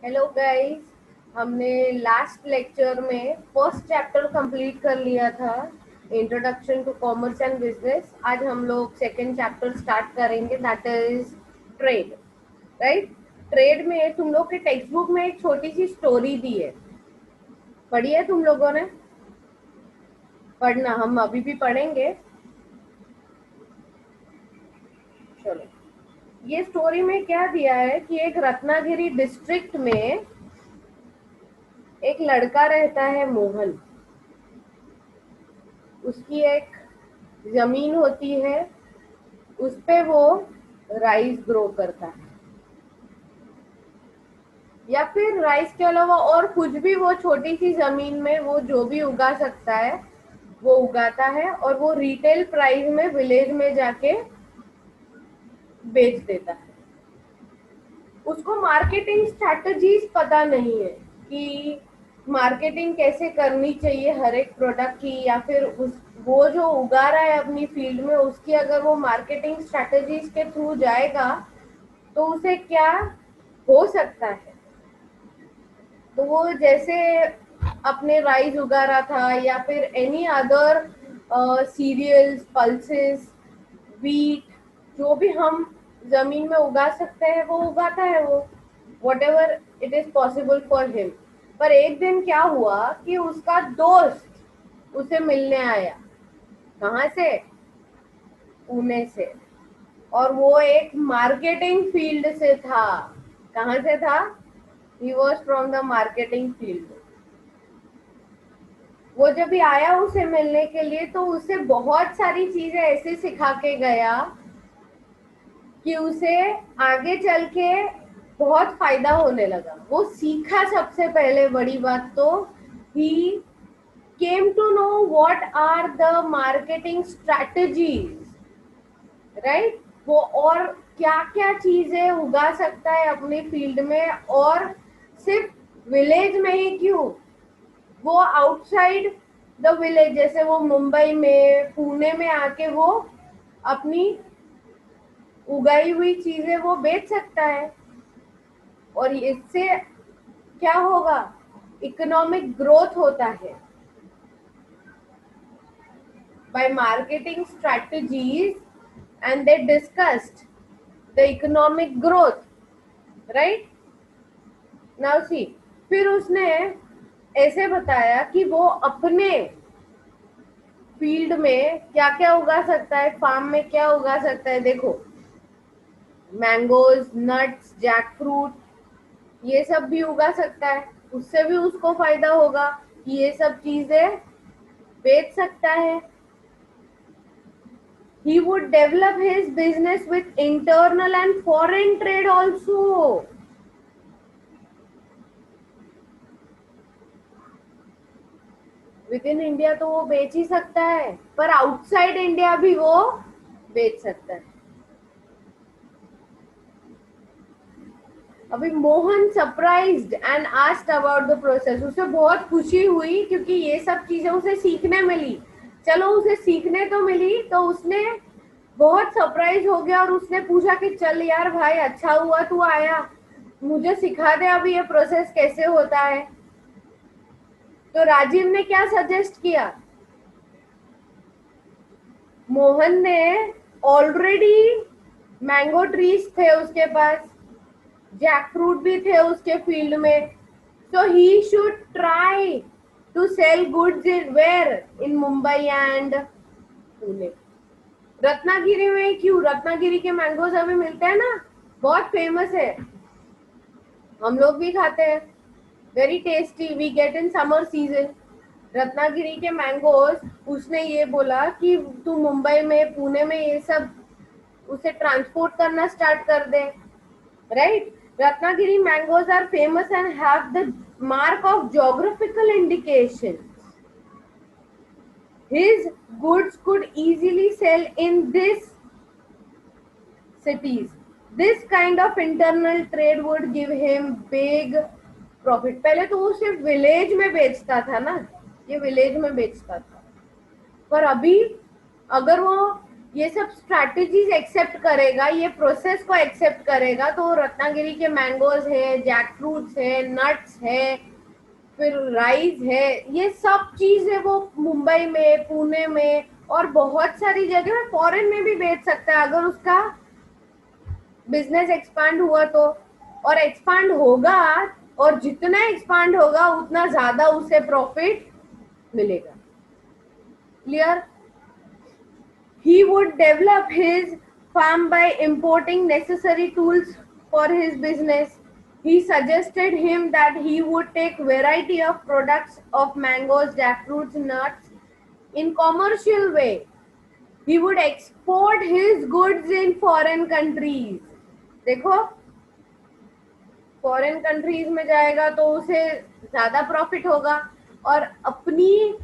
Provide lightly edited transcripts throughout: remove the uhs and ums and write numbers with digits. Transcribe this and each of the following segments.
Hello guys. हमने last lecture में first chapter complete कर लिया था, introduction to commerce and business. आज हम लोग सेकंड चैप्टर स्टार्ट करेंगे, that is trade. Right. Trade में तुम लोग के टेक्स्ट बुक में एक छोटी सी स्टोरी दी है, पढ़ी है तुम लोगों ने? पढ़ना, हम अभी भी पढ़ेंगे। चलो, ये स्टोरी में क्या दिया है कि एक रत्नागिरी डिस्ट्रिक्ट में एक लड़का रहता है, मोहन। उसकी एक जमीन होती है, उस पे वो राइस ग्रो करता है, या फिर राइस के अलावा और कुछ भी वो छोटी सी जमीन में वो जो भी उगा सकता है वो उगाता है, और वो रिटेल प्राइस में विलेज में जाके बेच देता है। उसको मार्केटिंग स्ट्रैटेजीज पता नहीं है कि मार्केटिंग कैसे करनी चाहिए हर एक प्रोडक्ट की, या फिर उस वो जो उगा रहा है अपनी फील्ड में उसकी अगर वो मार्केटिंग स्ट्रैटेजीज के थ्रू जाएगा तो उसे क्या हो सकता है। तो वो जैसे अपने राइस उगा रहा था, या फिर any other cereals, pulses, wheat, जो भी हम जमीन में उगा सकते हैं वो उगाता है वो, what ever it is possible for him. पर एक दिन क्या हुआ कि उसका दोस्त उसे मिलने आया। कहाँ से? पुणे से। और वो एक मार्केटिंग फील्ड से था। कहाँ से था? He was from the marketing field. वो जब भी आया उसे मिलने के लिए तो उसे बहुत सारी चीजें ऐसे सिखा के गया कि उसे आगे चल के बहुत फायदा होने लगा। वो सीखा, सबसे पहले बड़ी बात तो ही came to know what are the marketing strategies. Right. वो और क्या क्या चीजें उगा सकता है अपनी फील्ड में, और सिर्फ विलेज में ही क्यों, वो आउटसाइड द विलेज, जैसे वो मुंबई में, पुणे में आके वो अपनी उगाई हुई चीजें वो बेच सकता है। और इससे क्या होगा? इकोनॉमिक ग्रोथ होता है by marketing strategies, and they discussed the economic growth, right? Now see, फिर उसने ऐसे बताया कि वो अपने फील्ड में क्या क्या उगा सकता है, फार्म में क्या उगा सकता है। देखो, मैंगोज, नट्स, जैक फ्रूट, ये सब भी उगा सकता है। उससे भी उसको फायदा होगा कि ये सब चीजें बेच सकता है। He would develop his business with internal and foreign trade also. With in India तो वो बेच ही सकता है, पर आउटसाइड इंडिया भी वो बेच सकता है। अभी Mohan surprised and asked about the process. उसे बहुत खुशी हुई क्योंकि ये सब चीजें उसे सीखने मिली। चलो, उसे सीखने तो मिली, तो उसने बहुत सरप्राइज हो गया और उसने पूछा कि चल यार भाई, अच्छा हुआ तू आया, मुझे सिखा दे अभी ये प्रोसेस कैसे होता है। तो राजीव ने क्या सजेस्ट किया? मोहन ने ऑलरेडी मैंगो ट्रीज थे उसके पास, जैक फ्रूट भी थे उसके फील्ड में, so he should try to sell goods in where? In Mumbai and Pune. Ratnagiri में क्यों? रत्नागिरी के मैंगोज अभी मिलते हैं ना, बहुत फेमस है, हम लोग भी खाते हैं। Very tasty, we get in summer season Ratnagiri के मैंगोज। उसने ये बोला कि तू मुंबई में, पुणे में ये सब उसे ट्रांसपोर्ट करना स्टार्ट कर दे। Right. Ratnagiri mangoes are famous and have the mark of geographical indication. His goods could easily sell in this cities. This kind of internal trade would give him big profit. पहले तो वो सिर्फ village में बेचता था ना, ये विलेज में बेचता था, पर अभी अगर वो ये सब स्ट्रैटेजीज एक्सेप्ट करेगा, ये प्रोसेस को एक्सेप्ट करेगा, तो रत्नागिरी के मैंगोज है, जैक फ्रूट्स है, नट्स है, फिर राइस है, ये सब चीज है वो मुंबई में, पुणे में और बहुत सारी जगह में, फॉरेन में भी बेच सकता है अगर उसका बिजनेस एक्सपांड हुआ तो। और एक्सपांड होगा, और जितना एक्सपांड होगा उतना ज्यादा उसे प्रॉफिट मिलेगा। Clear? He would develop his farm by importing necessary tools for his business. He suggested him that he would take variety of products of mangoes, jackfruits, nuts in commercial way. He would export his goods in foreign countries. देखो, foreign countries में जाएगा तो उसे ज्यादा profit होगा, और अपनी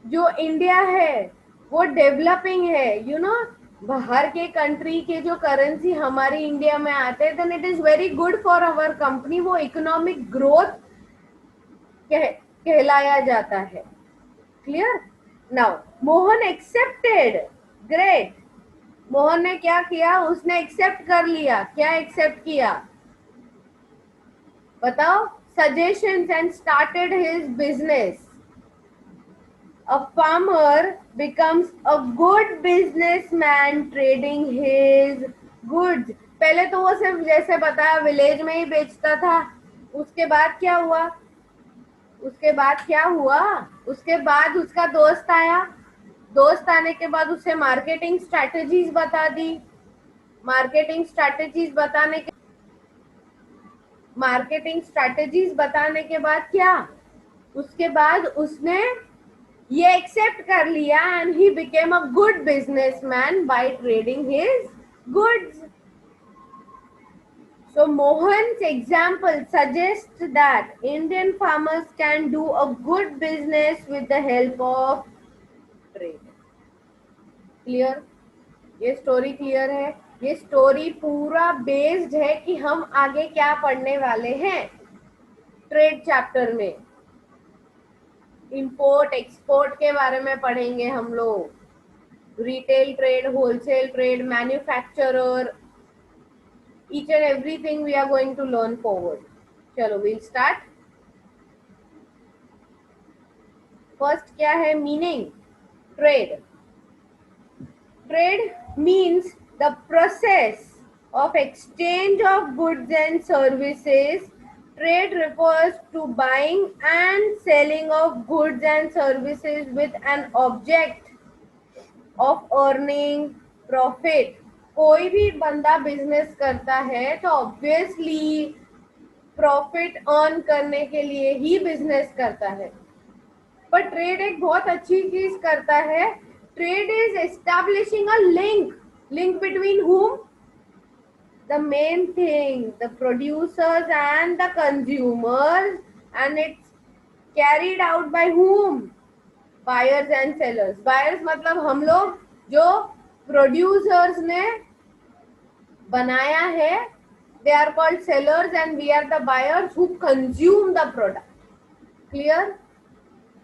जो इंडिया है वो डेवलपिंग है, बाहर के कंट्री के जो करेंसी हमारी इंडिया में आते हैं, then it is very good for our company, वो इकोनॉमिक ग्रोथ कहलाया जाता है। Clear? Now Mohan accepted. Great. Mohan ने क्या किया? उसने एक्सेप्ट कर लिया। क्या एक्सेप्ट किया? बताओ। Suggestions and started his business. A farmer becomes a good businessman trading his goods. पहले तो वो सिर्फ जैसे बताया विलेज में ही बेचता था। उसके बाद क्या हुआ? उसके बाद उसका दोस्त आया। दोस्त आने के बाद उसे मार्केटिंग स्ट्रैटेजीज बता दी। मार्केटिंग स्ट्रैटेजीज बताने के बाद क्या? उसके बाद उसने ये एक्सेप्ट कर लिया, and he became a good businessman by trading his goods. So Mohan's example suggests that Indian farmers can do a good business with the help of trade. Clear? ये स्टोरी क्लियर है? ये story पूरा based है कि हम आगे क्या पढ़ने वाले हैं ट्रेड चैप्टर में। इंपोर्ट एक्सपोर्ट के बारे में पढ़ेंगे हम लोग, retail trade, wholesale trade, manufacturer, each and everything we are going to learn forward. चलो we'll start. First क्या है meaning? Trade. Trade means the process of exchange of goods and services. Trade refers to buying and selling of goods and services with an object of earning profit. कोई भी बंदा business करता है तो obviously profit earn करने के लिए ही business करता है। पर ट्रेड एक बहुत अच्छी चीज करता है। Trade is establishing a link between whom? The main thing, the producers and the consumers, and it's carried out by whom? Buyers and sellers. Buyers मतलब हम लोग, जो प्रोड्यूसर्स ने बनाया है, they are called sellers, and we are the buyers who consume the product. Clear?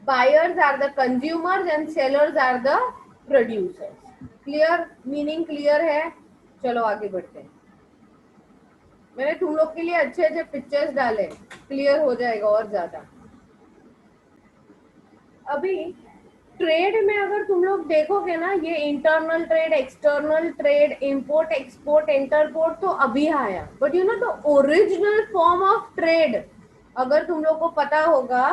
Buyers are the consumers and sellers are the producers. Clear? Meaning clear है? चलो आगे बढ़ते हैं। मैंने तुम लोग के लिए अच्छे अच्छे पिक्चर्स डाले, क्लियर हो जाएगा और ज्यादा। अभी ट्रेड में अगर तुम लोग देखोगे ना, ये internal trade, external trade, import export, interport तो अभी आया, but the original form of trade अगर तुम लोग को पता होगा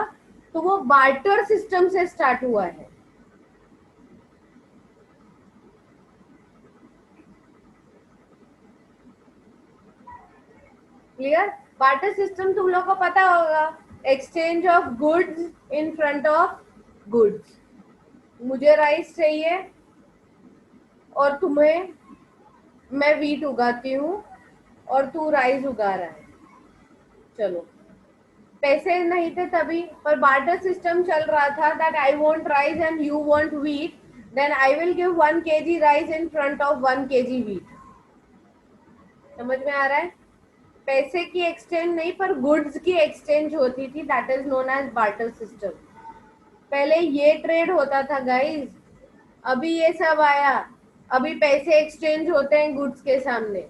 तो वो बार्टर सिस्टम से स्टार्ट हुआ है। क्लियर? बार्टर सिस्टम तुम लोग को पता होगा, exchange of goods in front of goods. मुझे राइस चाहिए और तुम्हें, मैं वीट उगाती हूँ और तू राइस उगा रहा है। चलो, पैसे नहीं थे तभी, पर बार्टर सिस्टम चल रहा था, that I want rice and you want wheat, then I will give 1 kg rice in front of 1 kg wheat. समझ में आ रहा है? पैसे की एक्सचेंज नहीं, पर गुड्स की एक्सचेंज होती थी, that is known as barter system. पहले ये ट्रेड होता था गाइस, अभी ये सब आया। अभी पैसे एक्सचेंज होते हैं गुड्स के सामने।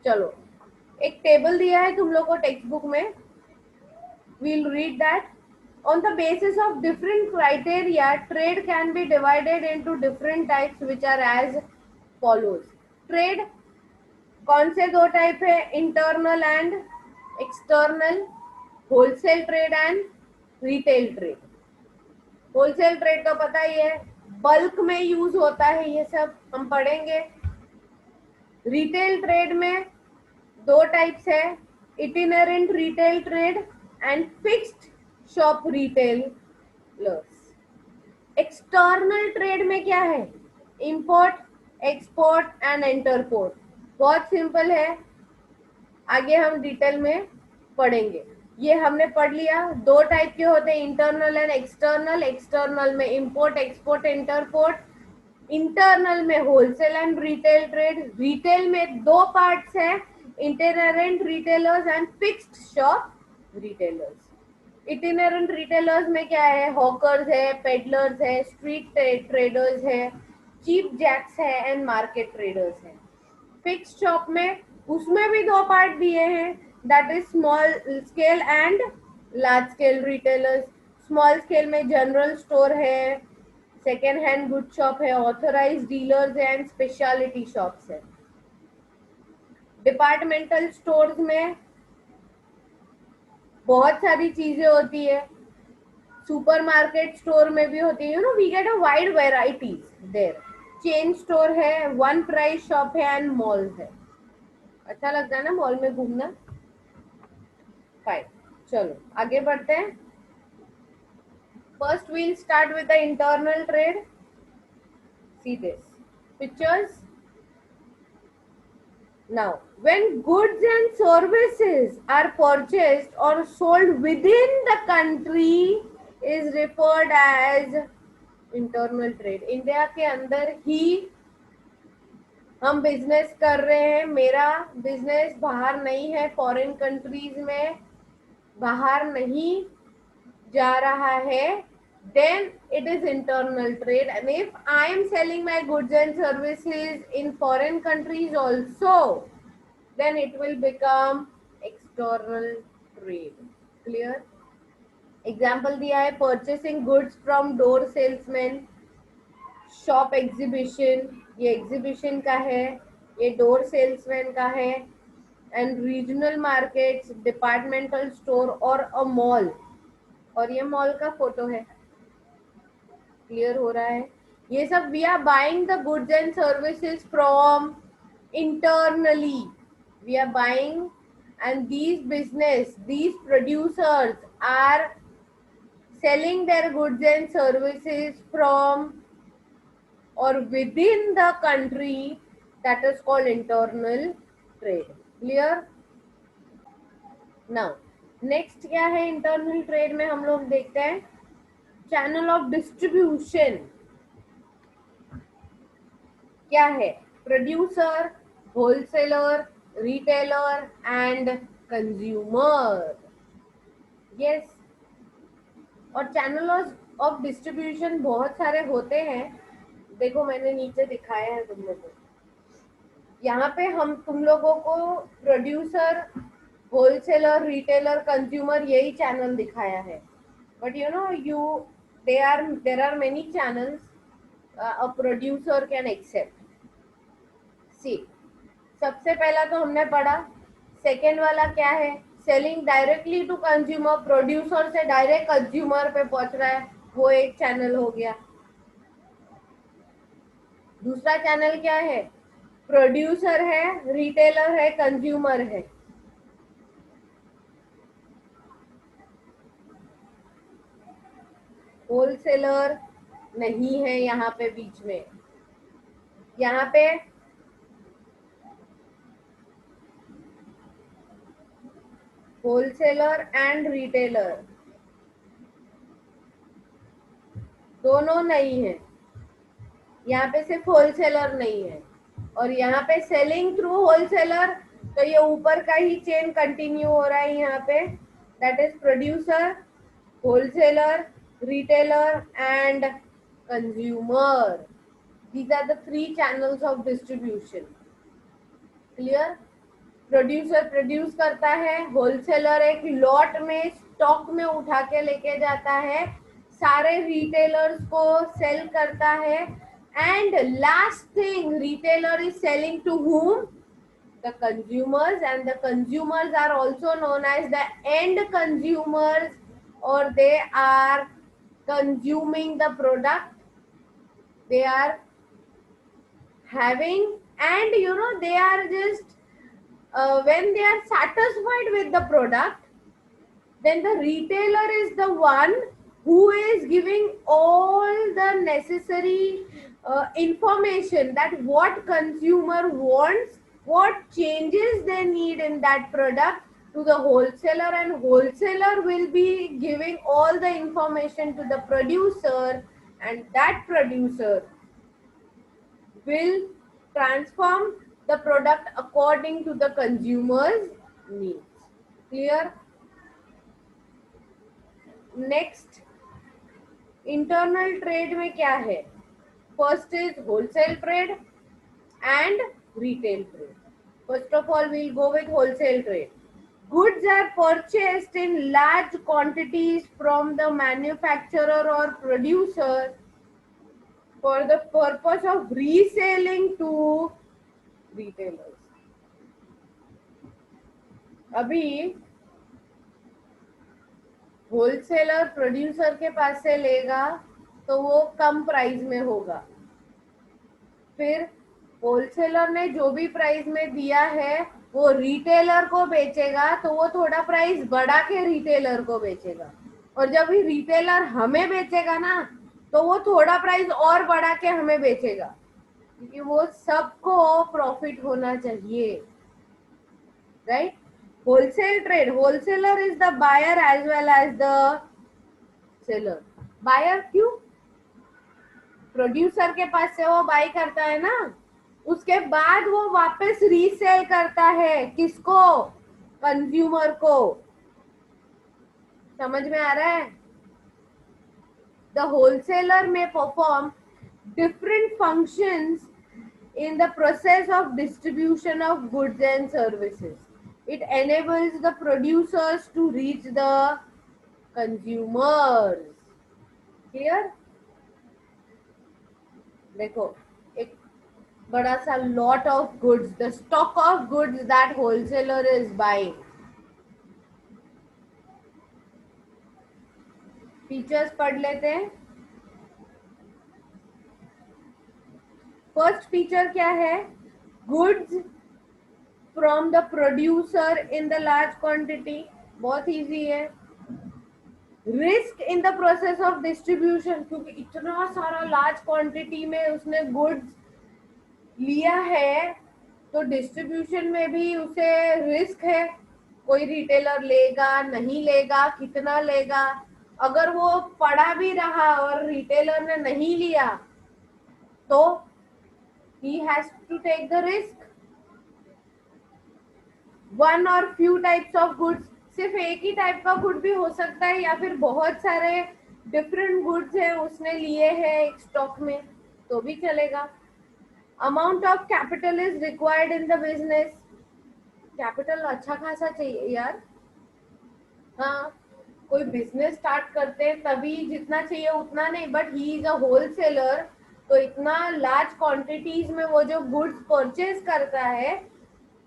चलो, एक टेबल दिया है तुम लोग को टेक्स्ट बुक में, we'll read that. On the basis of different criteria, trade can be divided into different types which are as follows. Trade कौन से दो टाइप है? Internal and external, wholesale trade and retail trade. Wholesale trade तो पता ही है, bulk में use होता है, ये सब हम पढ़ेंगे। रिटेल ट्रेड में दो टाइप्स है, itinerant retail trade and fixed shop retailers. External trade में क्या है? Import, export and interport. बहुत सिंपल है, आगे हम डिटेल में पढ़ेंगे। ये हमने पढ़ लिया, दो टाइप के होते हैं, इंटरनल एंड एक्सटर्नल। एक्सटर्नल में इंपोर्ट, एक्सपोर्ट, इंटरपोर्ट। इंटरनल में wholesale and retail trade. Retail में दो पार्ट्स हैं, itinerant retailers and fixed shop retailers. Itinerant retailers में क्या है? हॉकर्स है, पेडलर्स है, स्ट्रीट ट्रेडर्स है, चीप जैक्स है एंड मार्केट ट्रेडर्स है। फिक्स्ड शॉप में उसमें भी दो पार्ट दिए हैं, that is small scale and large scale retailers. Small scale में जनरल स्टोर है, सेकेंड हैंड गुड शॉप है, authorised dealers and speciality shops है। डिपार्टमेंटल स्टोर्स में बहुत सारी चीजें होती है, सुपरमार्केट स्टोर में भी होती है, you know we get a wide varieties there. Chain store है, वन प्राइस शॉप है एंड मॉल है। अच्छा लगता है ना मॉल में घूमना? फाइन, चलो आगे बढ़ते हैं। First we'll start with the internal trade. See this pictures. Now, when goods and services are purchased or sold within the country is referred as internal trade. India के अंदर ही हम बिजनेस कर रहे हैं, मेरा बिजनेस बाहर नहीं है, फॉरेन कंट्रीज में बाहर नहीं जा रहा है, then it is internal trade. And if I am selling my goods and services in foreign countries also, then it will become external trade. Clear? Example दिया है, purchasing goods from door salesman, shop exhibition, ये exhibition का है, ये door salesman का है, and regional markets, departmental store और अ mall, और ये मॉल का फोटो है। क्लियर हो रहा है? ये सब we are buying the goods and services from internally. We are buying, and these producers are selling their goods and services from or within the country, that is called internal trade. Clear? Now next क्या है internal trade में? हम लोग देखते हैं channel of distribution क्या है? Producer, wholesaler, retailer and consumer. Yes, और चैनल ऑफ डिस्ट्रीब्यूशन बहुत सारे होते हैं। देखो मैंने नीचे दिखाया है तुम लोगों को, यहाँ पे हम तुम लोगों को प्रोड्यूसर, होलसेलर, रिटेलर, कंज्यूमर यही चैनल दिखाया है, but you know there are many channels a producer can accept. See, सबसे पहला तो हमने पढ़ा, सेकेंड वाला क्या है? Selling directly to consumer, producer से डायरेक्ट कंज्यूमर पे पहुंच रहा है, वो एक चैनल हो गया। दूसरा चैनल क्या है? प्रोड्यूसर है, रिटेलर है, कंज्यूमर है। होलसेलर नहीं है यहाँ पे बीच में, यहाँ पे होलसेलर एंड रिटेलर दोनों नहीं है, यहाँ पे सिर्फ होलसेलर नहीं है, और यहाँ पे सेलिंग थ्रू होलसेलर, तो ये ऊपर का ही चेन कंटिन्यू हो रहा है यहाँ पे, that is producer, wholesaler, retailer and consumer. These are the three channels of distribution. Clear? Producer produce करता है, होलसेलर एक लॉट में स्टॉक में उठा के लेके जाता है, सारे रिटेलर्स को सेल करता है, and last thing retailer is selling to whom? The consumers, and the consumers are also known as the end consumers, or they are consuming the product they are having, and they are just when they are satisfied with the product, then the retailer is the one who is giving all the necessary information that what consumer wants, what changes they need in that product to the wholesaler, and wholesaler will be giving all the information to the producer, and that producer will transform the product according to the consumer's needs. Clear? Next, internal trade में क्या है? First is wholesale trade and retail trade. First of all, we'll go with wholesale trade. Goods are purchased in large quantities from the manufacturer or producer for the purpose of reselling to retailers. अभी wholesaler producer के पास से लेगा तो वो कम price में होगा, फिर होलसेलर ने जो भी प्राइस में दिया है वो रिटेलर को बेचेगा तो वो थोड़ा प्राइस बढ़ा के रिटेलर को बेचेगा, और जब भी रिटेलर हमें बेचेगा ना तो वो थोड़ा प्राइस और बढ़ा के हमें बेचेगा, क्योंकि वो सबको प्रॉफिट होना चाहिए, right? Wholesale trade, wholesaler is the buyer as well as the seller. Buyer क्यों? प्रोड्यूसर के पास से वो बाई करता है ना, उसके बाद वो वापस रीसेल करता है, किसको? कंज्यूमर को। समझ में आ रहा है? The wholesaler may perform different functions in the process of distribution of goods and services. It enables the producers to reach the consumers. Clear? देखो, एक बड़ा सा lot of goods, the stock of goods that wholesaler is buying. Features पढ़ लेते हैं। First feature क्या है? Goods from the producer in the large quantity, बहुत इजी है। Risk in the process of distribution, क्योंकि इतना सारा लार्ज क्वांटिटी में उसने गुड्स लिया है तो डिस्ट्रीब्यूशन में भी उसे रिस्क है, कोई रिटेलर लेगा नहीं लेगा, कितना लेगा, अगर वो पड़ा भी रहा और रिटेलर ने नहीं लिया तो he has to take the risk. One और फ्यू टाइप्स ऑफ गुड्स, सिर्फ एक ही टाइप का गुड भी हो सकता है या फिर बहुत सारे डिफरेंट गुड्स है उसने लिए हैं एक स्टॉक में तो भी चलेगा। Amount of capital is required in the business, capital अच्छा खासा चाहिए यार। हाँ, कोई बिजनेस स्टार्ट करते हैं तभी जितना चाहिए उतना नहीं, but he is a wholesaler तो इतना लार्ज क्वांटिटीज में वो जो गुड्स परचेज करता है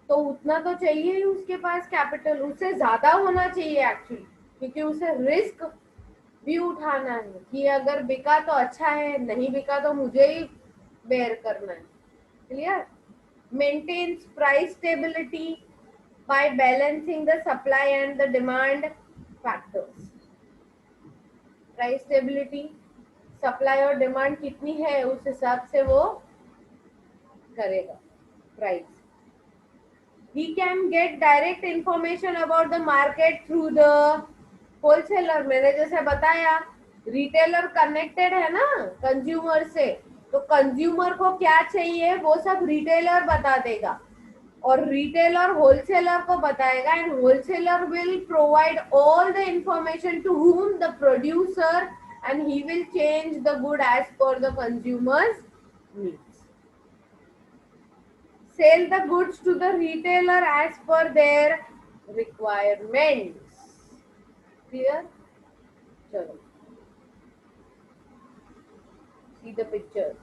तो उतना तो चाहिए ही उसके पास कैपिटल, उससे ज्यादा होना चाहिए एक्चुअली, क्योंकि उसे रिस्क भी उठाना है कि अगर बिका तो अच्छा है, नहीं बिका तो मुझे ही बेयर करना है। Clear? Maintains price stability by balancing the supply and the demand factors. Price stability, supply और डिमांड कितनी है उस हिसाब से वो करेगा price. He can get direct information about the market through the wholesaler। मैंने जैसे बताया रिटेलर कनेक्टेड है ना कंज्यूमर से, तो कंज्यूमर को क्या चाहिए वो सब रिटेलर बता देगा और रिटेलर होलसेलर को बताएगा, and wholesaler will provide all the information to whom? the producer, and he will change the good as per the consumers needs. Sell the goods to the retailer as per their requirements. Clear? Chalo. See the pictures.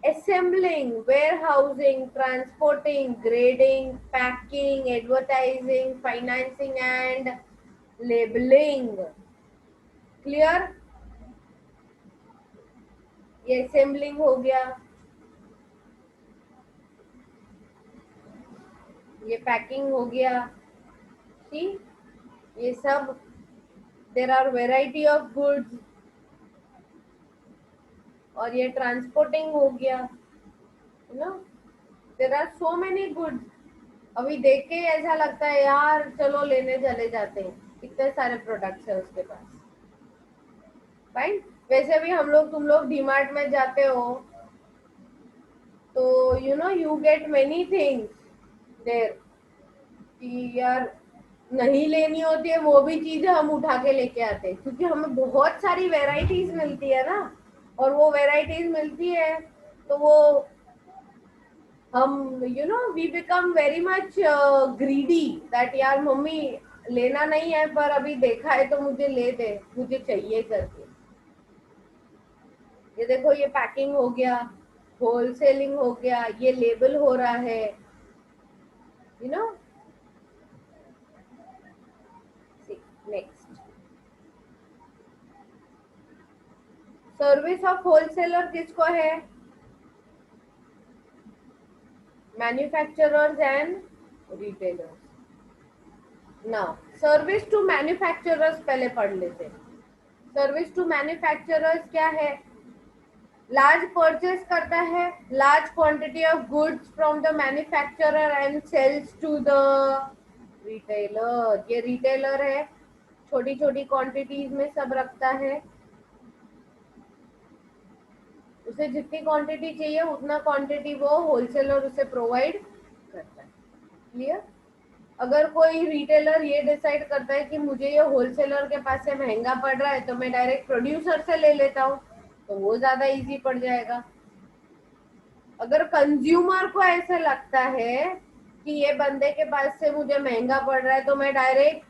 Assembling, warehousing, transporting, grading, packing, advertising, financing and labeling. Clear? ये assembling हो गया, ये packing हो गया. See, ये सब. There are variety of goods. और ये ट्रांसपोर्टिंग हो गया. You know, there are so many goods. अभी देख के ऐसा लगता है यार चलो लेने चले जाते हैं, इतने सारे प्रोडक्ट्स है उसके पास. फाइन. वैसे भी हम लोग तुम लोग डीमार्ट में जाते हो तो you know you get many things there कि यार नहीं लेनी होती है वो भी चीज हम उठा के लेके आते हैं क्योंकि हमें बहुत सारी वेराइटीज मिलती है ना. और वो वेराइटीज मिलती है तो वो हम you know we become very much greedy that यार मम्मी लेना नहीं है पर अभी देखा है तो मुझे ले दे, मुझे चाहिए करके. ये देखो ये पैकिंग हो गया, होलसेलिंग हो गया, ये लेबल हो रहा है. You know, next. Service of wholesaler किसको है? Manufacturers and retailers. Now service to manufacturers पहले पढ़ लेते हैं. सर्विस टू मैन्युफैक्चरर्स क्या है? लार्ज परचेस करता है large quantity of goods from the manufacturer and sells to the retailer. ये रिटेलर है, छोटी छोटी क्वांटिटीज में सब रखता है. उसे जितनी क्वांटिटी चाहिए उतना क्वांटिटी वो होलसेलर उसे प्रोवाइड करता है. क्लियर? अगर कोई रिटेलर ये डिसाइड करता है कि मुझे ये होलसेलर के पास से महंगा पड़ रहा है तो मैं डायरेक्ट प्रोड्यूसर से ले लेता हूँ तो वो ज्यादा इजी पड़ जाएगा. अगर कंज्यूमर को ऐसा लगता है कि ये बंदे के पास से मुझे महंगा पड़ रहा है तो मैं डायरेक्ट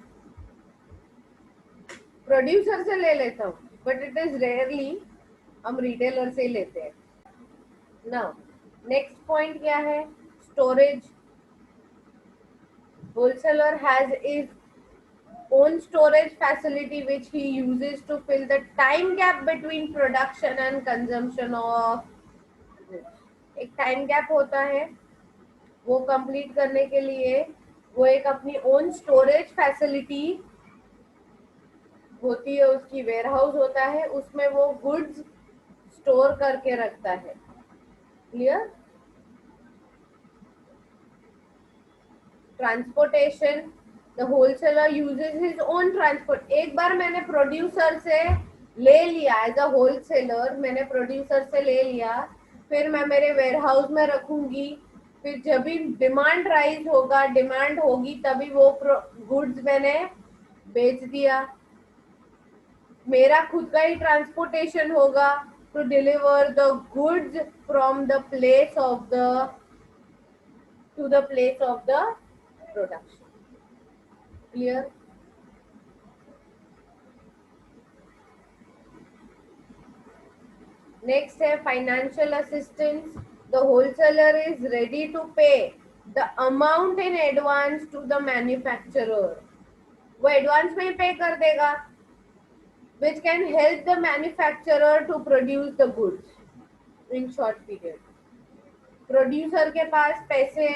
प्रोड्यूसर से ले लेता हूँ. बट इट इज रेयरली हम रिटेलर से लेते हैं. नाउ नेक्स्ट पॉइंट क्या है? Storage. Wholesaler has is own storage facility which he uses to fill the time gap between production and consumption of goods. एक टाइम गैप होता है, वो कंप्लीट करने के लिए वो एक अपनी ओन स्टोरेज फैसिलिटी होती है, उसकी वेयर हाउस होता है, उसमें वो गुड्स स्टोर करके रखता है. Clear? Transportation. The wholesaler uses his own transport. एक बार मैंने प्रोड्यूसर से ले लिया एज अ होलसेलर, मैंने प्रोड्यूसर से ले लिया, फिर मैं मेरे वेयर हाउस में रखूंगी. फिर जब भी डिमांड राइज होगा, डिमांड होगी तभी वो गुड्स मैंने बेच दिया. मेरा खुद का ही ट्रांसपोर्टेशन होगा to deliver the goods from the place of the to the place of the production. Clear? Next है financial assistance. The wholesaler is ready to pay the amount in advance to the manufacturer. वो advance में ही पे कर देगा, which can help the manufacturer to produce the goods in short period. Producer के पास पैसे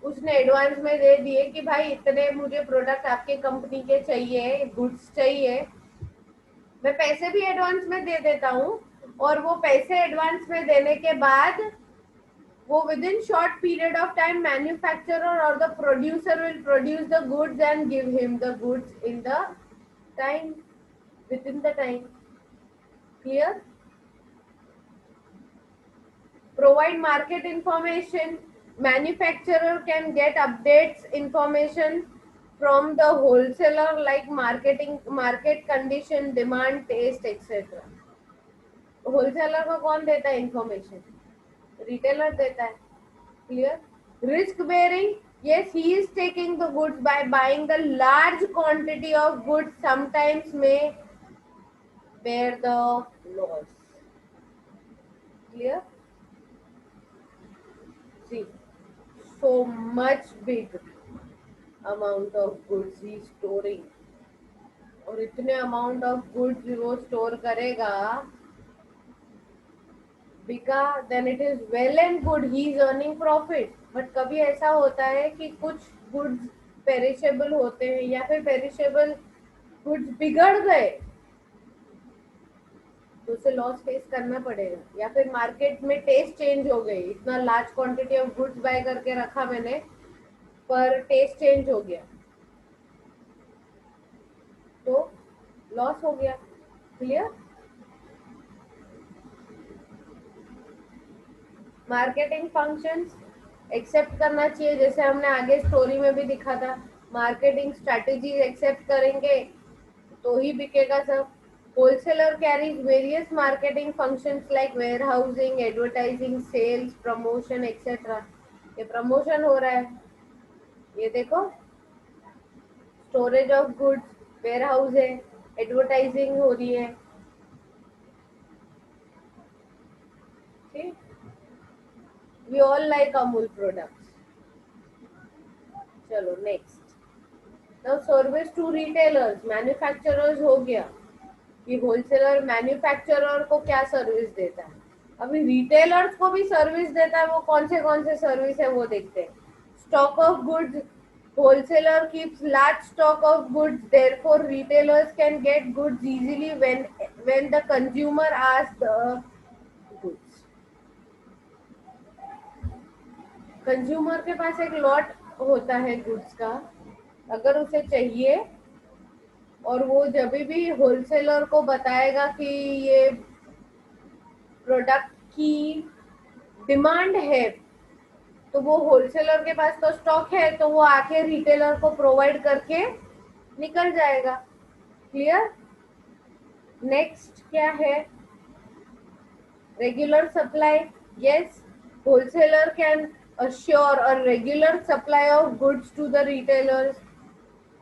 उसने एडवांस में दे दिए कि भाई इतने मुझे प्रोडक्ट आपके कंपनी के चाहिए, गुड्स चाहिए, मैं पैसे भी एडवांस में दे देता हूँ. और वो पैसे एडवांस में देने के बाद वो within short period of time manufacturer और the producer will produce the goods and give him the goods in the time, within the time. Clear? Provide market information. Manufacturer can get updates information from the wholesaler like market condition, demand, taste, etc. Wholesaler को कौन देता है information? Retailer देता है। Clear? Risk bearing, yes, he is taking the goods by buying the large quantity of goods, sometimes may bear the loss. Clear? See, so much big amount of goods he is storing, और इतने amount of goods वो store करेगा, बिका, then it is well and good, he is earning profit. But कभी ऐसा होता है कि कुछ गुड्स पेरिशेबल होते हैं या फिर पेरिशेबल गुड्स बिगड़ गए, तो उसे लॉस फेस करना पड़ेगा। या फिर मार्केट में टेस्ट चेंज हो गई, इतना large quantity of goods by करके रखा मैंने, पर टेस्ट चेंज हो गया तो लॉस हो गया। क्लियर? मार्केटिंग फंक्शंस एक्सेप्ट करना चाहिए, जैसे हमने आगे स्टोरी में भी दिखा था। मार्केटिंग स्ट्रैटेजीज एक्सेप्ट करेंगे तो ही बिकेगा सब। Wholesaler carries various marketing functions like warehousing, advertising, sales, promotion etcetera. ये प्रमोशन हो रहा है, ये देखो, storage of goods, warehouse है, एडवर्टाइजिंग हो रही है। ठीक, we all like Amul products. चलो next, now service to retailers. Manufacturers हो गया कि होलसेलर मैन्युफैक्चरर को क्या सर्विस देता है। अभी रिटेलर्स को भी सर्विस देता है, वो कौन से सर्विस है वो देखते हैं। Stock of goods, wholesaler keeps large stock of goods, therefore retailers can get goods easily when the consumer asks the goods। Consumer के पास एक लॉट होता है गुड्स का, अगर उसे चाहिए, और वो जब भी होलसेलर को बताएगा कि ये प्रोडक्ट की डिमांड है, तो वो होलसेलर के पास तो स्टॉक है, तो वो आके रिटेलर को प्रोवाइड करके निकल जाएगा। क्लियर? नेक्स्ट क्या है? Regular supply. Yes, wholesaler can assure a regular supply of goods to the retailers,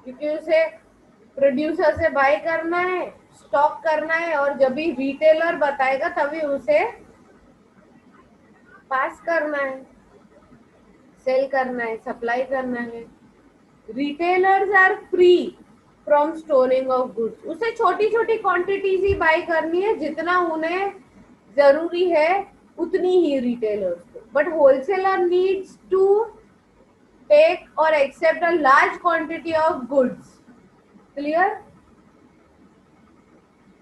क्योंकि उसे प्रोड्यूसर से बाय करना है, स्टॉक करना है, और जब भी रिटेलर बताएगा तभी उसे पास करना है, सेल करना है, सप्लाई करना है। Retailers are free from storing of goods. उसे छोटी छोटी क्वांटिटीज ही बाय करनी है, जितना उन्हें जरूरी है उतनी ही रिटेलर्स को। But wholesaler needs to take और accept a large quantity of goods. Clear?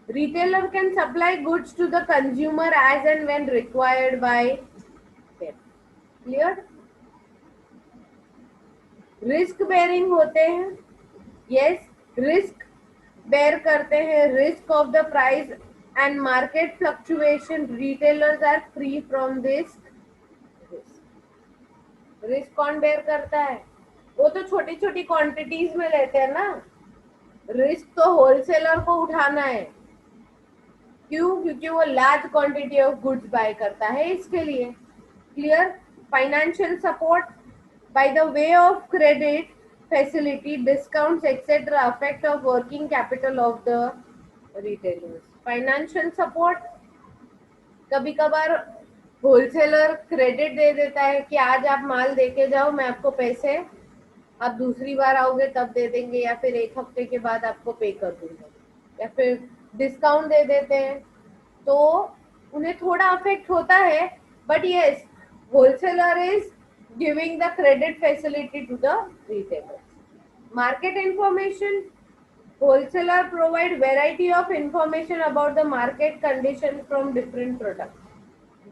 Retailer can supply goods to the consumer as and when required by them। Clear? Risk bearing होते हैं। यस, रिस्क बेयर करते हैं, risk of the price and market fluctuation. Retailers are free from this risk. कौन bear करता है? वो तो छोटी छोटी क्वांटिटीज में लेते हैं ना। रिस्क तो होलसेलर को उठाना है। क्यों? क्योंकि वो large quantity of goods by करता है, इसके लिए। Clear? Financial support by the way of credit facility, discounts etc. effect of working capital of the retailers। Financial support, कभी कभार होलसेलर क्रेडिट दे देता है कि आज आप माल देके जाओ, मैं आपको पैसे, आप दूसरी बार आओगे तब दे देंगे, या फिर एक हफ्ते के बाद आपको पे कर दूंगा, या फिर डिस्काउंट दे देते हैं, तो उन्हें थोड़ा अफेक्ट होता है। But yes, wholesaler is giving the credit facility to the retailers। Market information, wholesaler provide variety of information about the market conditions from different products।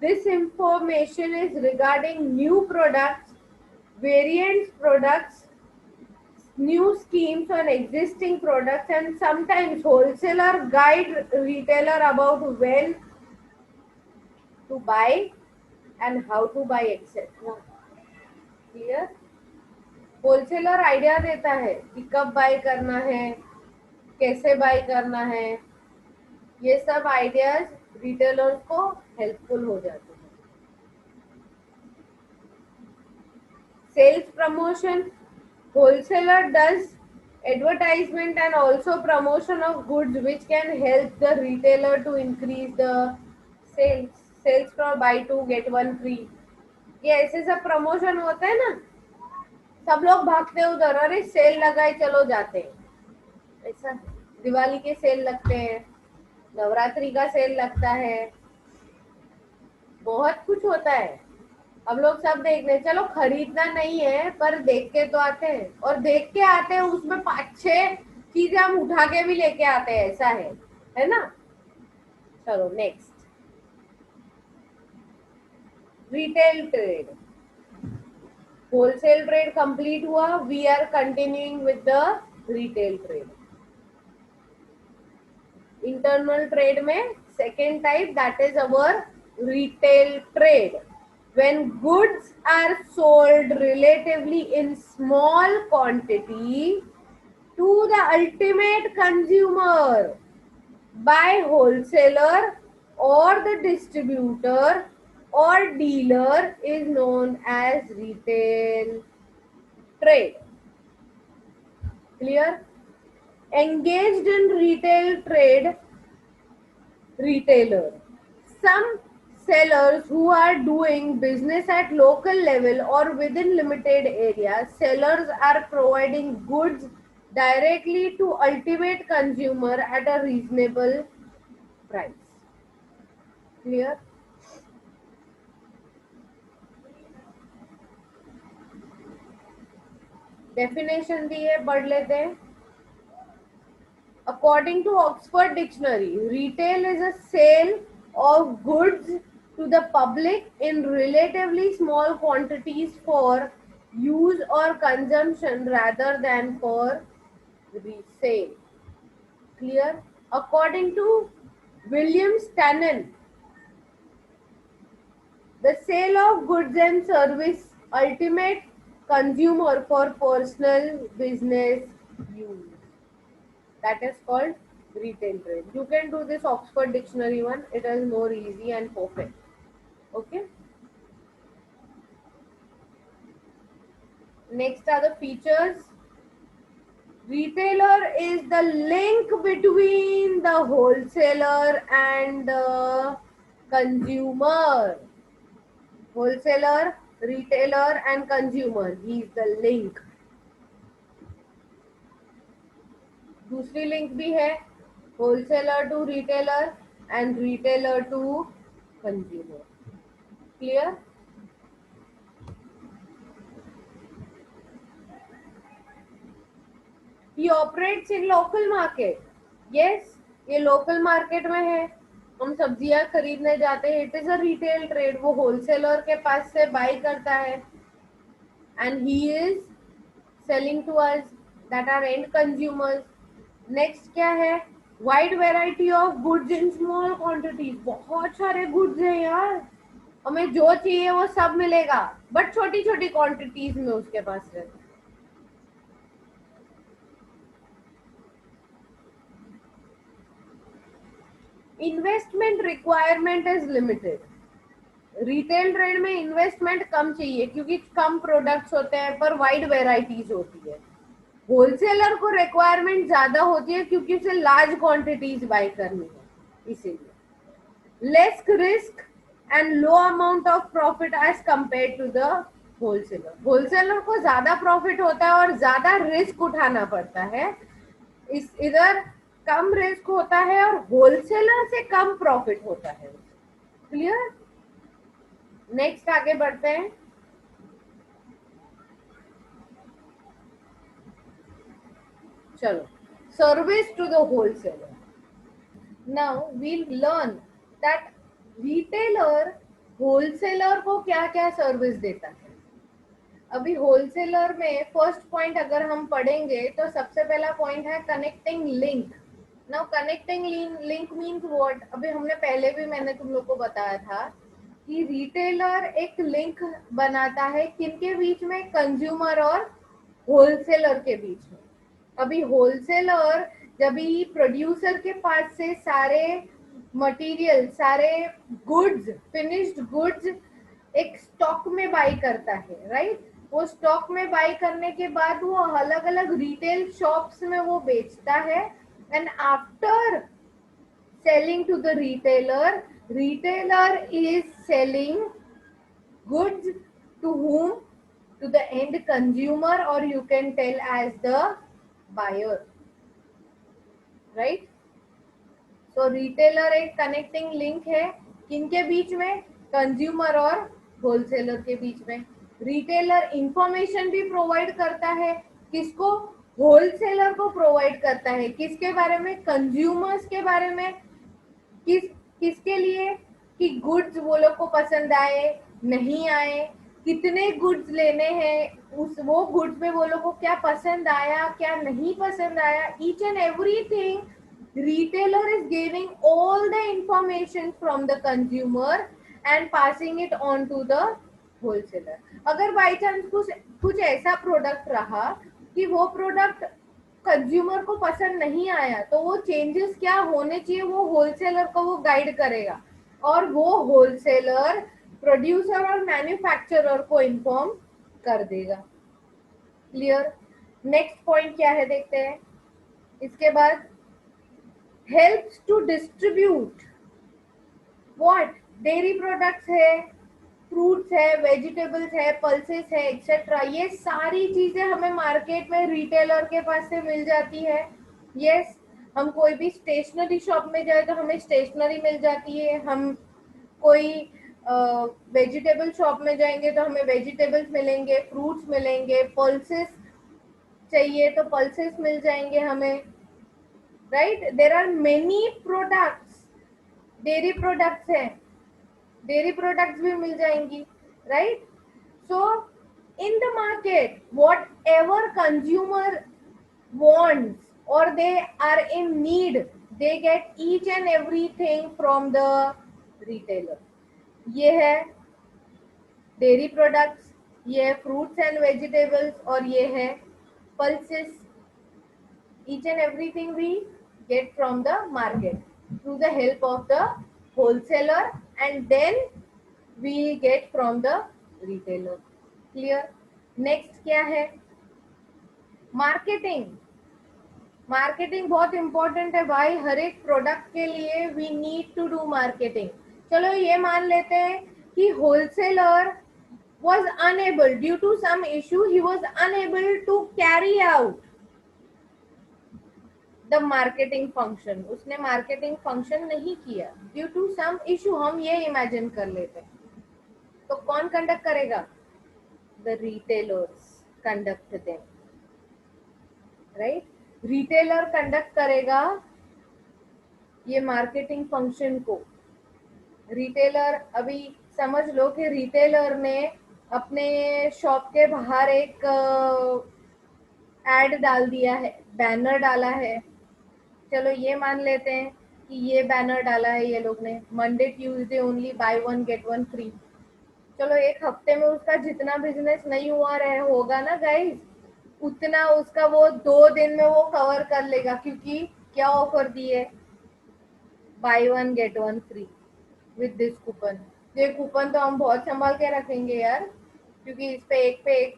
This information is regarding new products, variants products, new schemes on existing products, and sometimes wholesaler guide retailer about when to buy and how to buy etc। Clear? Wholesaler idea देता है कि कब bye करना है, कैसे bye करना है, ये सब आइडियाज रिटेलर्स को हेल्पफुल हो जाते हैं। Sales promotion, wholesaler does advertisement and also promotion of goods which can help the retailer to increase the sales for buy two get one free। ये ऐसे सब प्रमोशन होते हैं ना, सब लोग भागते उधर, अरे सेल लगाए चलो जाते हैं। ऐसा दिवाली के सेल लगते हैं, नवरात्रि का सेल लगता है, बहुत कुछ होता है। हम लोग सब देखने, चलो खरीदना नहीं है पर देख के तो आते हैं, और देख के आते हैं उसमें 5-6 चीजें हम उठा के भी लेके आते हैं, ऐसा है ना। चलो next, retail trade. Wholesale trade complete हुआ, we are continuing with the retail trade. Internal trade में second type, that is our retail trade. When goods are sold relatively in small quantity to the ultimate consumer by wholesaler or the distributor or dealer is known as retail trade। Clear? Engaged in retail trade, retailer, some sellers who are doing business at local level or within limited areas, sellers are providing goods directly to ultimate consumer at a reasonable price। Clear? Definition दी है, पढ़ लेते हैं। According to Oxford Dictionary, retail is a sale of goods to the public in relatively small quantities for use or consumption rather than for resale। Clear? According to William Stanton, the sale of goods and service ultimate consumer for personal business use, that is called retail trade। You can do this Oxford Dictionary one, it is more easy and perfect। Okay, next are the features। Retailer is the link between the wholesaler and the consumer। Wholesaler, retailer and consumer, he is the link। दूसरी link भी है, wholesaler to retailer and retailer to consumer। Clear? He operates in local market। Yes, ये local market में है, हम सब्जियां खरीदने जाते हैं, it is a retail trade. वो होलसेलर के पास से बाई करता है and he is selling to us, that are end consumers. Next क्या है, wide variety of goods in small quantity. बहुत सारे गुड्स हैं यार, हमें जो चाहिए वो सब मिलेगा, बट छोटी छोटी क्वांटिटीज में उसके पास रहता है। Investment requirement is limited. Retail trade में इन्वेस्टमेंट कम चाहिए क्योंकि कम प्रोडक्ट्स होते हैं पर वाइड वेराइटीज होती है। होलसेलर को रिक्वायरमेंट ज्यादा होती है क्योंकि उसे लार्ज क्वांटिटीज बाय करनी है, इसीलिए। Less risk and low amount of profit as compare to the wholesaler. Wholesaler को ज्यादा प्रॉफिट होता है और ज्यादा रिस्क उठाना पड़ता है, इधर कम रिस्क होता है और होलसेलर से कम प्रॉफिट होता है। क्लियर? नेक्स्ट आगे बढ़ते हैं। चलो, service to the wholesaler. Now we'll learn that retailer wholesaler को क्या क्या सर्विस देता है। अभी होलसेलर में फर्स्ट पॉइंट अगर हम पढ़ेंगे तो सबसे पहला पॉइंट है connecting link. Now connecting link means what, अभी हमने पहले भी मैंने तुम लोग को बताया था कि रिटेलर एक लिंक बनाता है किनके बीच में, कंज्यूमर और होलसेलर के बीच में। अभी होलसेलर जब भी प्रोड्यूसर के पास से सारे मटेरियल, सारे गुड्स, फिनिश्ड गुड्स एक स्टॉक में बाई करता है, राइट? वो स्टॉक में बाई करने के बाद वो अलग अलग रिटेल शॉप्स में वो बेचता है, and after selling to the retailer is selling goods to whom? To the end consumer, or you can tell as the buyer, right? So retailer एक कनेक्टिंग लिंक है किनके बीच में? कंज्यूमर और होलसेलर के बीच में। रिटेलर इंफॉर्मेशन भी provide करता है, किसको? होलसेलर को प्रोवाइड करता है, किसके बारे में? कंज्यूमर्स के बारे में। किसके लिए? कि गुड्स वो लोग को पसंद आए, नहीं आए, कितने गुड्स लेने हैं, उस वो गुड्स में वो लोग को क्या पसंद आया, क्या नहीं पसंद आया, each and everything retailer is giving all the information from the consumer and passing it on to the wholesaler. अगर बाई चांस कुछ ऐसा प्रोडक्ट रहा कि वो प्रोडक्ट कंज्यूमर को पसंद नहीं आया, तो वो चेंजेस क्या होने चाहिए वो होलसेलर को वो गाइड करेगा, और वो होलसेलर प्रोड्यूसर और मैन्युफैक्चरर को इन्फॉर्म कर देगा। क्लियर? नेक्स्ट पॉइंट क्या है देखते हैं। इसके बाद helps to distribute what? Dairy products है, फ्रूट्स है, वेजिटेबल्स है, पल्सेस है, एक्सेट्रा। ये सारी चीजें हमें मार्केट में रिटेलर के पास से मिल जाती है। यस, हम कोई भी स्टेशनरी शॉप में जाए तो हमें स्टेशनरी मिल जाती है, हम कोई वेजिटेबल शॉप में जाएंगे तो हमें वेजिटेबल्स मिलेंगे, फ्रूट्स मिलेंगे, पल्सेस चाहिए तो पल्सेस मिल जाएंगे हमें, right? There are many products, dairy products है, डेयरी प्रोडक्ट्स भी मिल जाएंगी, right? So in the market whatever consumer wants or they are in need, they get each and everything from the retailer. ये है dairy products, ये है fruits and vegetables, और ये है pulses. each and everything we get from the market through the help of the wholesaler, and then we get from the retailer. Clear? next क्या है? Marketing. Marketing बहुत important है भाई, हर एक प्रोडक्ट के लिए we need to do marketing. चलो ये मान लेते हैं कि wholesaler was unable, due to some issue he was unable to carry out the marketing function, उसने मार्केटिंग फंक्शन नहीं किया ड्यू टू सम इशू, हम ये इमेजिन कर लेते हैं। तो कौन कंडक्ट करेगा? The retailers conduct them, right? Retailer conduct करेगा ये मार्केटिंग फंक्शन को। रिटेलर, अभी समझ लो कि रिटेलर ने अपने शॉप के बाहर एक एड डाल दिया है, बैनर डाला है। चलो ये मान लेते हैं कि ये बैनर डाला है ये लोग ने, Monday Tuesday only by one get one free. चलो एक हफ्ते में उसका जितना बिजनेस नहीं हुआ रहे होगा ना गाइस, उतना उसका वो 2 दिन में वो कवर कर लेगा, क्योंकि क्या ऑफर दी है? By one get one free with this coupon. ये कूपन तो हम बहुत संभाल के रखेंगे यार, क्योंकि इस पे एक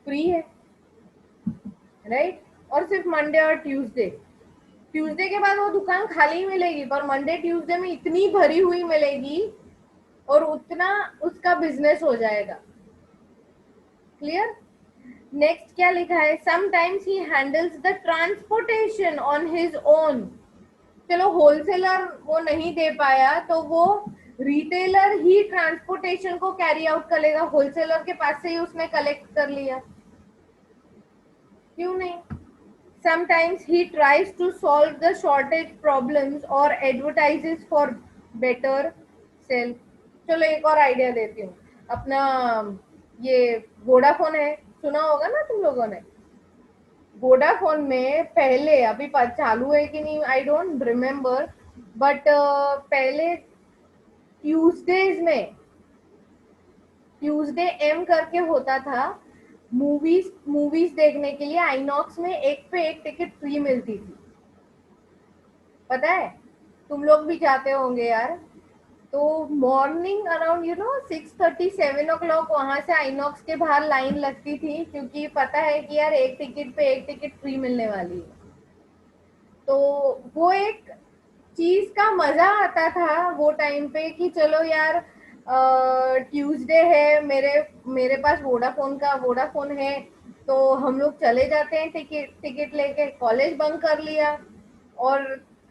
फ्री है, राइट? और सिर्फ मंडे और ट्यूसडे, ट्यूसडे के बाद वो दुकान खाली मिलेगी, पर मंडे ट्यूसडे में इतनी भरी हुई मिलेगी और उतना उसका बिजनेस हो जाएगा। क्लियर? नेक्स्ट क्या लिखा है? Sometimes he handles the transportation on his own. चलो होलसेलर वो नहीं दे पाया तो वो रिटेलर ही ट्रांसपोर्टेशन को कैरी आउट कर लेगा, होलसेलर के पास से ही उसने कलेक्ट कर लिया, क्यों नहीं? Sometimes he tries to solve the shortage problems or advertises for better sell. चलो एक और आइडिया देती हूँ। अपना ये वोडाफोन है, सुना होगा ना तुम लोगों ने? वोडाफोन में पहले, अभी चालू है कि नहीं आई डोंट रिमेम्बर, बट पहले ट्यूसडेज में ट्यूसडे एम करके होता था, मूवीज देखने के लिए आइनॉक्स में एक पे एक टिकट फ्री मिलती थी, पता है? तुम लोग भी जाते होंगे यार। तो मॉर्निंग अराउंड 6:30 7 o'clock वहां से आइनॉक्स के बाहर लाइन लगती थी, क्योंकि पता है कि यार एक टिकट पे एक टिकट फ्री मिलने वाली है। तो वो एक चीज का मजा आता था वो टाइम पे कि चलो यार, ट्यूसडे है, मेरे मेरे पास वोडाफोन है, तो हम लोग चले जाते हैं, टिकट टिकट लेके कॉलेज बंक कर लिया और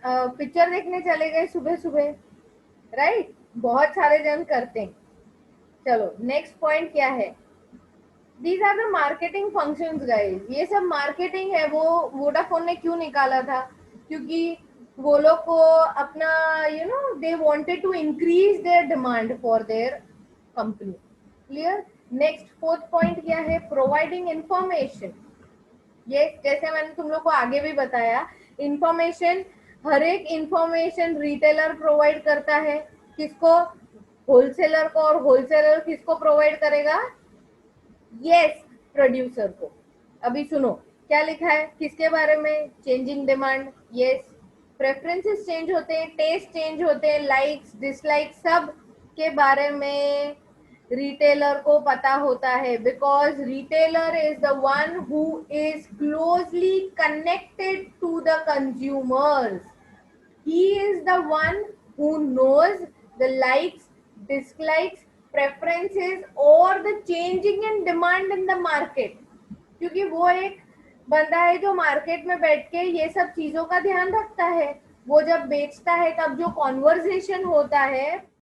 पिक्चर देखने चले गए सुबह सुबह। राइट, बहुत सारे जन करते हैं। चलो नेक्स्ट पॉइंट क्या है। These are the marketing functions guys. ये सब मार्केटिंग है। वो वोडाफोन ने क्यों निकाला था, क्योंकि वो लोग को अपना they wanted to increase their demand for their company. Clear. Next fourth point क्या है, प्रोवाइडिंग इंफॉर्मेशन। ये जैसे मैंने तुम लोग को आगे भी बताया, इंफॉर्मेशन, हर एक इंफॉर्मेशन रिटेलर प्रोवाइड करता है। किसको? होलसेलर को। और होलसेलर किसको प्रोवाइड करेगा? यस, प्रोड्यूसर को। अभी सुनो क्या लिखा है किसके बारे में, changing demand. Yes, preferences change होते हैं, टेस्ट चेंज होते हैं, लाइक्स डिसलाइक सब के बारे में रिटेलर को पता होता है, because retailer is the one who is closely connected to the consumers. He is the one who knows the likes, dislikes, preferences or the changing in demand in the market। क्योंकि वो एक बंदा है जो मार्केट में बैठ के ये सब चीजों का ध्यान रखता है। वो जब बेचता है तब जो कॉन्वर्सेशन होता है